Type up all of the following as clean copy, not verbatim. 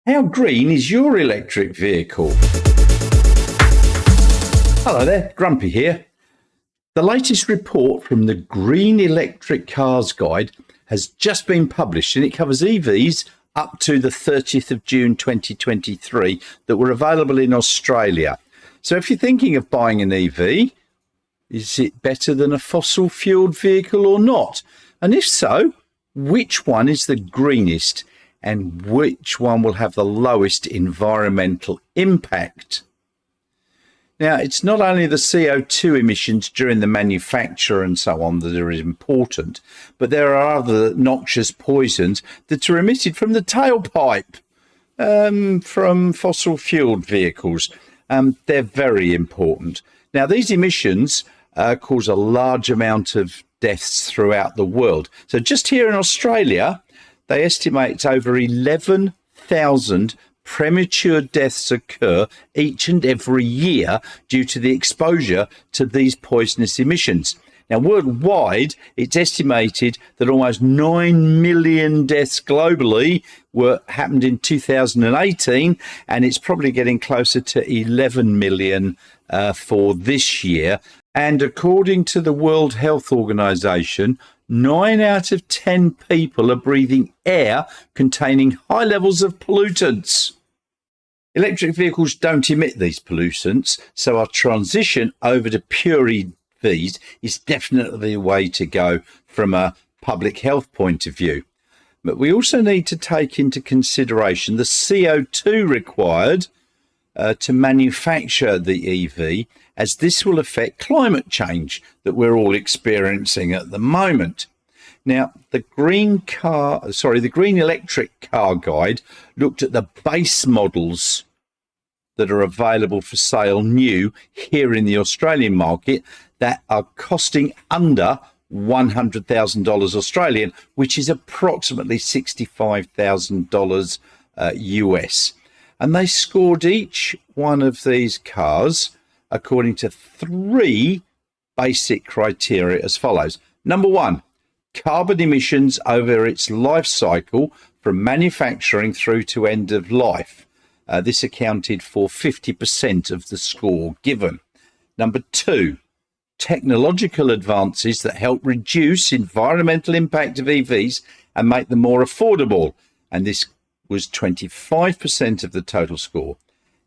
How green is your electric vehicle? Hello there, Grumpy here. The latest report from the Green Electric Cars Guide has just been published, and it covers EVs up to the 30th of June 2023 that were available in Australia. So if you're thinking of buying an EV, is it better than a fossil fueled vehicle or not? And if so, which one is the greenest and which one will have the lowest environmental impact? Now, it's not only the CO2 emissions during the manufacture and so on that are important, but there are other noxious poisons that are emitted from the tailpipe from fossil fueled vehicles. They're very important. Now, these emissions cause a large amount of deaths throughout the world. So just here in Australia, they estimate over 11,000 premature deaths occur each and every year due to the exposure to these poisonous emissions. Now, worldwide, it's estimated that almost 9 million deaths globally happened in 2018, and it's probably getting closer to 11 million for this year. And according to the World Health Organization, 9 out of 10 people are breathing air containing high levels of pollutants. Electric vehicles don't emit these pollutants, so our transition over to pure EVs is definitely the way to go from a public health point of view. But we also need to take into consideration the CO2 required to manufacture the EV, as this will affect climate change that we're all experiencing at the moment. Now, the Green Electric Car Guide looked at the base models that are available for sale new here in the Australian market that are costing under $100,000 Australian, which is approximately $65,000 US. And they scored each one of these cars according to 3 basic criteria as follows. Number 1, carbon emissions over its life cycle from manufacturing through to end of life. This accounted for 50% of the score given. Number 2, technological advances that help reduce environmental impact of EVs and make them more affordable. And this was 25% of the total score.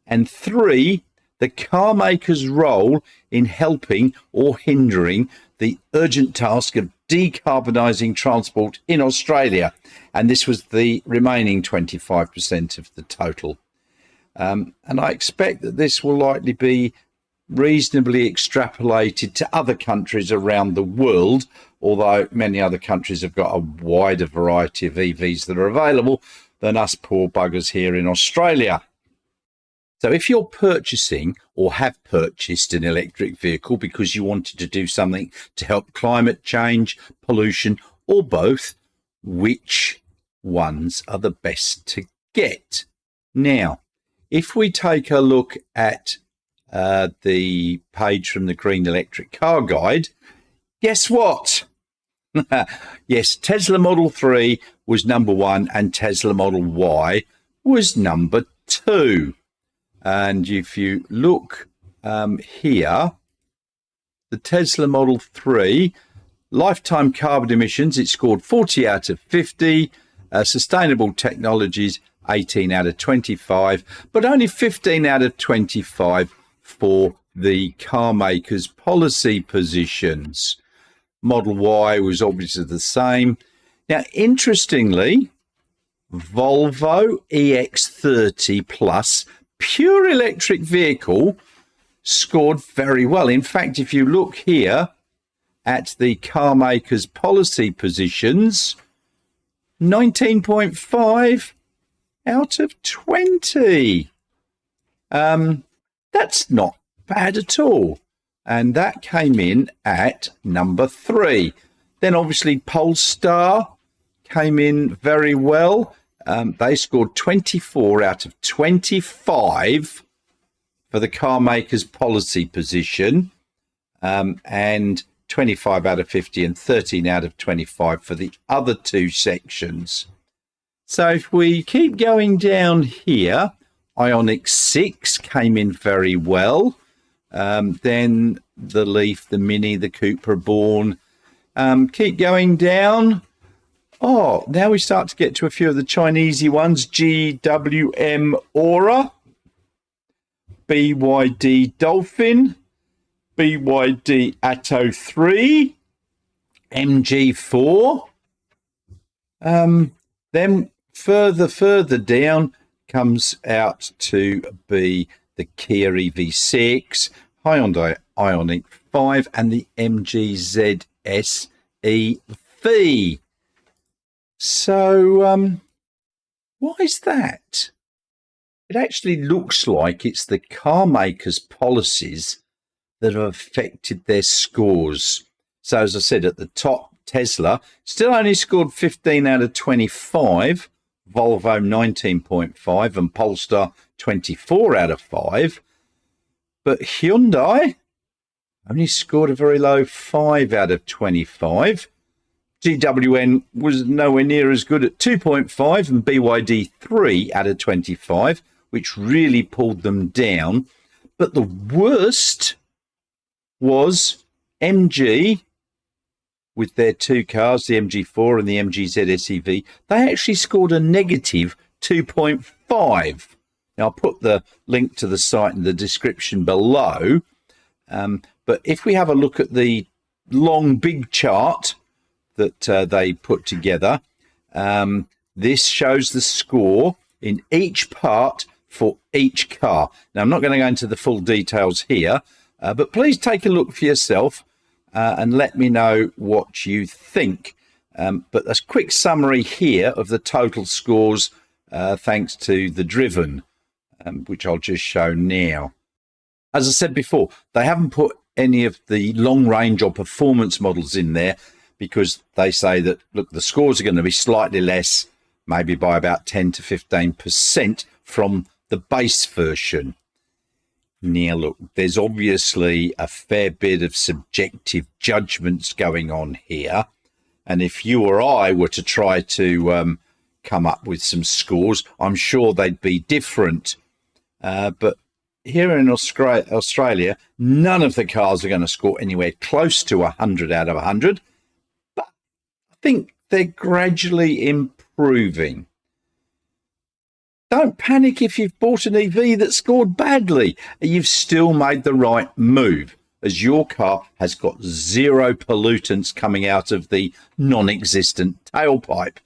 And 3, the car maker's role in helping or hindering the urgent task of decarbonising transport in Australia. And this was the remaining 25% of the total. And I expect that this will likely be reasonably extrapolated to other countries around the world, although many other countries have got a wider variety of EVs that are available than us poor buggers here in Australia. So if you're purchasing or have purchased an electric vehicle because you wanted to do something to help climate change, pollution, or both, which ones are the best to get? Now, if we take a look at the page from the Green Electric Car Guide, guess what? Yes, Tesla Model 3 was number 1 and Tesla Model Y was number 2. And if you look here, the Tesla Model 3, lifetime carbon emissions, it scored 40 out of 50, sustainable technologies, 18 out of 25, but only 15 out of 25 for the car maker's policy positions. Model Y was obviously the same. Now, interestingly, Volvo EX30 Plus pure electric vehicle scored very well. In fact, if you look here at the car maker's policy positions, 19.5 out of 20. That's not bad at all. And that came in at number 3. Then obviously Polestar came in very well. They scored 24 out of 25 for the car maker's policy position, and 25 out of 50 and 13 out of 25 for the other two sections. So if we keep going down here, Ioniq 6 came in very well. Then the Leaf, the Mini, the Cupra Born. Keep going down. Oh, now we start to get to a few of the Chinesey ones. GWM Aura, BYD Dolphin, BYD Atto 3, MG4. Then further down comes out to be the Kia EV6, Hyundai Ioniq 5, and the MG ZS EV. So, why is that? It actually looks like it's the car makers' policies that have affected their scores. So, as I said, at the top, Tesla still only scored 15 out of 25, Volvo 19.5, and Polestar 24 out of 5. But Hyundai only scored a very low 5 out of 25. GWN was nowhere near as good at 2.5, and BYD 3 out of 25, which really pulled them down. But the worst was MG with their two cars, the MG4 and the MG ZS EV. They actually scored a negative 2.5. Now, I'll put the link to the site in the description below. But if we have a look at the long, big chart that they put together, this shows the score in each part for each car. Now, I'm not going to go into the full details here, but please take a look for yourself and let me know what you think. But a quick summary here of the total scores thanks to the driven, which I'll just show now. As I said before, they haven't put any of the long range or performance models in there because they say that, look, the scores are going to be slightly less, maybe by about 10 to 15% from the base version. Now, look, there's obviously a fair bit of subjective judgments going on here. And if you or I were to try to come up with some scores, I'm sure they'd be different. But here in Australia, none of the cars are going to score anywhere close to 100 out of 100. But I think they're gradually improving. Don't panic if you've bought an EV that scored badly. You've still made the right move, as your car has got zero pollutants coming out of the non-existent tailpipe.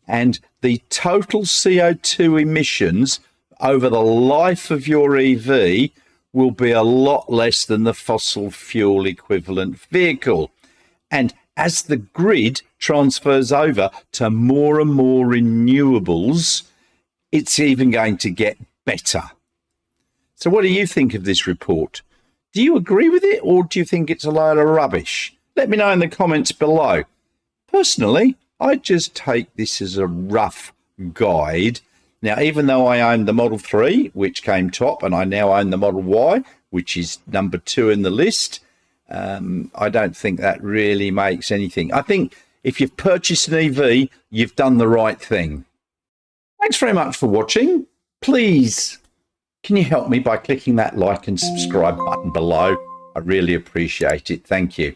And the total CO2 emissions over the life of your EV will be a lot less than the fossil fuel equivalent vehicle. And as the grid transfers over to more and more renewables, it's even going to get better. So what do you think of this report? Do you agree with it, or do you think it's a load of rubbish? Let me know in the comments below. Personally, I just take this as a rough guide. Now, even though I own the Model 3, which came top, and I now own the Model Y, which is number 2 in the list, I don't think that really makes anything. I think if you've purchased an EV, you've done the right thing. Thanks very much for watching. Please, can you help me by clicking that like and subscribe button below? I really appreciate it. Thank you.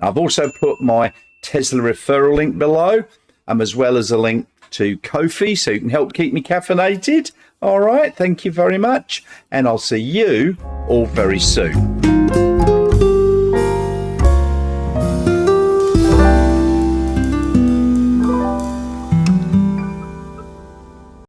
I've also put my Tesla referral link below, as well as a link to Ko-fi, so you can help keep me caffeinated. All right, thank you very much, and I'll see you all very soon.